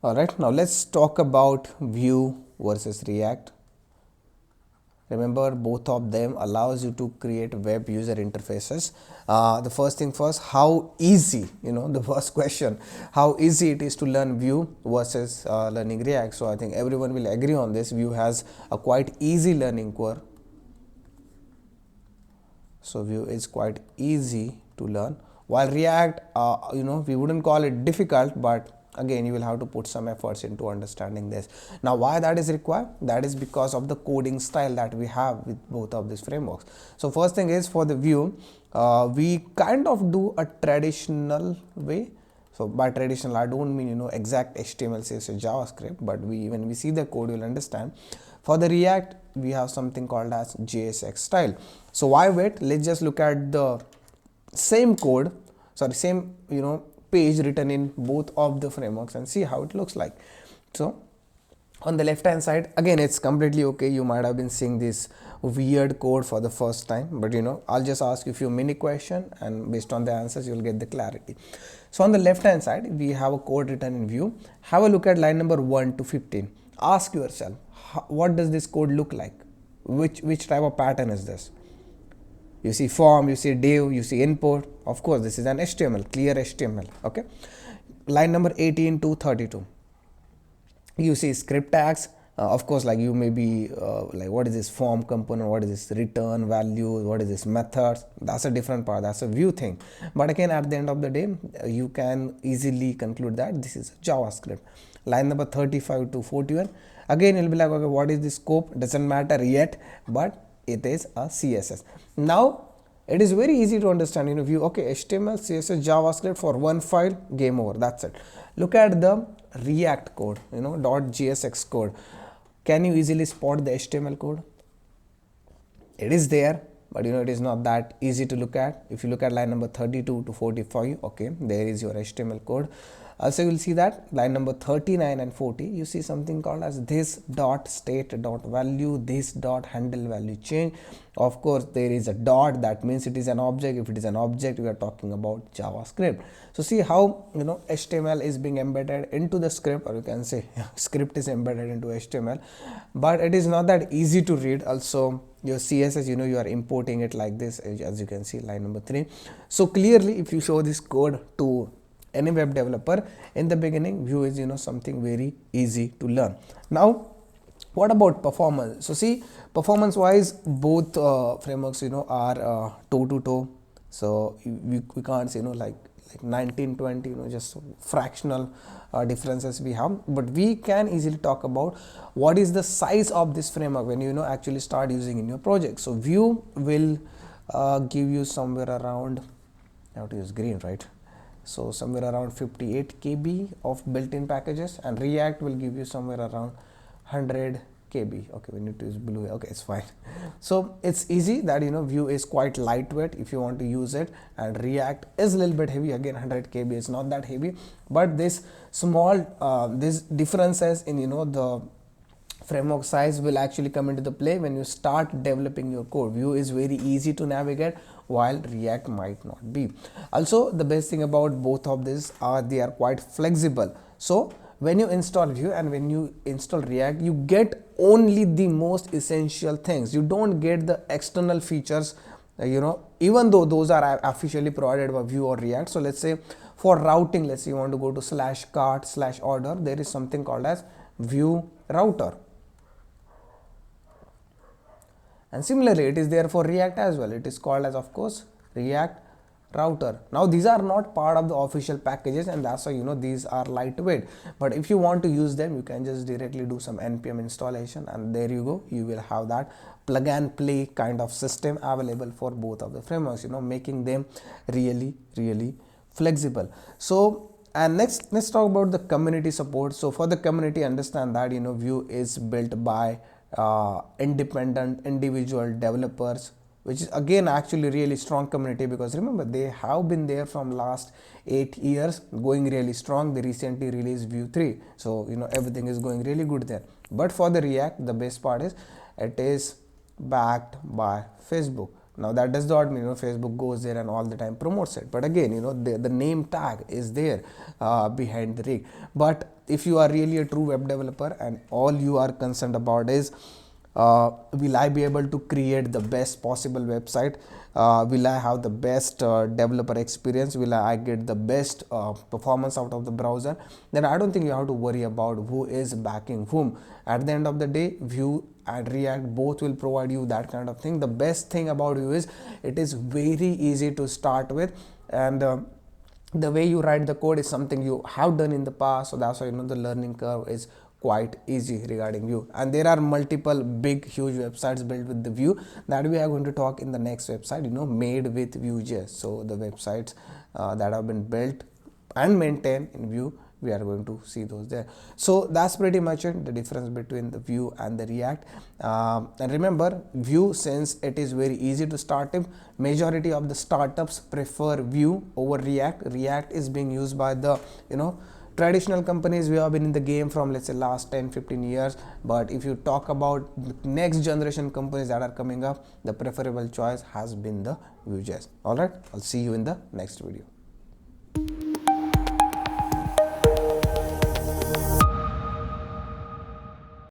Alright, now let's talk about Vue versus React. Remember, both of them allows you to create web user interfaces. The first thing first, how easy, the first question, how easy it is to learn Vue versus learning React. So I think everyone will agree on this. Vue has a quite easy learning curve. So Vue is quite easy to learn, while React, we wouldn't call it difficult, but again you will have to put some efforts into understanding this. Now why that is required? That is because of the coding style that we have with both of these frameworks. So first thing is, for the Vue, we kind of do a traditional way. So by traditional, I don't mean exact HTML, CSS, JavaScript, but when we see the code, you'll understand. For the React, we have something called as JSX style. So why wait? Let's just look at the same code, same page written in both of the frameworks and see how it looks like. So on the left hand side, again it's completely okay. You might have been seeing this weird code for the first time, but I'll just ask you a few mini questions, and based on the answers you'll get the clarity. So on the left hand side, we have a code written in Vue. Have a look at line number 1 to 15. Ask yourself, what does this code look like? Which type of pattern is this? You see form, you see div, you see input. Of course this is an HTML, clear HTML. Okay, line number 18 to 32, you see script tags. Of course, like you may be like, what is this form component, what is this return value, what is this methods? That's a different part, that's a Vue thing. But again, at the end of the day, you can easily conclude that this is JavaScript. Line number 35 to 41, again you'll be like, okay, what is the scope? Doesn't matter yet, but it is a CSS. Now it is very easy to understand. Vue, okay, HTML, CSS, JavaScript for one file, game over, that's it. Look at the React code, .jsx code. Can you easily spot the HTML code? It is there, but it is not that easy to look at. If you look at line number 32 to 45, okay, there is your HTML code. Also you will see that line number 39 and 40, you see something called as this dot state dot value, this dot handle value change. Of course there is a dot, that means it is an object. If it is an object, we are talking about JavaScript. So see how HTML is being embedded into the script, or you can say script is embedded into HTML, but it is not that easy to read. Also your CSS, you are importing it like this, as you can see line number 3. So clearly if you show this code to any web developer in the beginning, Vue is something very easy to learn. Now what about performance? So see, performance wise, both frameworks are toe to toe. So we can't say like 1920, just fractional differences we have, but we can easily talk about what is the size of this framework when you actually start using in your project. So Vue will give you somewhere around, I have to use green, right? So somewhere around 58 KB of built-in packages, and React will give you somewhere around 100 KB. Okay, we need to use blue. Okay, it's fine. So it's easy that Vue is quite lightweight if you want to use it, and React is a little bit heavy. Again, 100 KB is not that heavy, but this small this differences in the framework size will actually come into the play when you start developing your code. Vue is very easy to navigate, while React might not be. Also, the best thing about both of these are they are quite flexible. So when you install Vue and when you install React, you get only the most essential things. You don't get the external features, even though those are officially provided by Vue or React. So let's say for routing, let's say you want to go to /cart/order, there is something called as Vue router. And similarly, it is there for React as well. It is called as, of course, React router. Now these are not part of the official packages, and that's why these are lightweight, but if you want to use them, you can just directly do some npm installation, and there you go, you will have that plug and play kind of system available for both of the frameworks, making them really flexible. So, and next, let's talk about the community support. So for the community, understand that Vue is built by independent individual developers, which is again actually really strong community, because remember, they have been there from last 8 years, going really strong. They recently released Vue 3, so everything is going really good there. But for the React, the best part is it is backed by Facebook. Now that does not mean Facebook goes there and all the time promotes it, but again the name tag is there behind the rig. But if you are really a true web developer and all you are concerned about is will I be able to create the best possible website, will I have the best developer experience, will I get the best performance out of the browser, then I don't think you have to worry about who is backing whom. At the end of the day, Vue and React both will provide you that kind of thing. The best thing about Vue is it is very easy to start with, and the way you write the code is something you have done in the past, so that's why the learning curve is quite easy regarding Vue. And there are multiple big huge websites built with the Vue that we are going to talk in the next website, made with Vue.js. So the websites that have been built and maintained in Vue, we are going to see those there. So that's pretty much it, the difference between the Vue and the React. And remember, Vue, since it is very easy to start it, majority of the startups prefer Vue over React. React is being used by the traditional companies. We have been in the game from, let's say, last 10-15 years, but if you talk about the next generation companies that are coming up, the preferable choice has been the Vue.js. All right, I'll see you in the next video.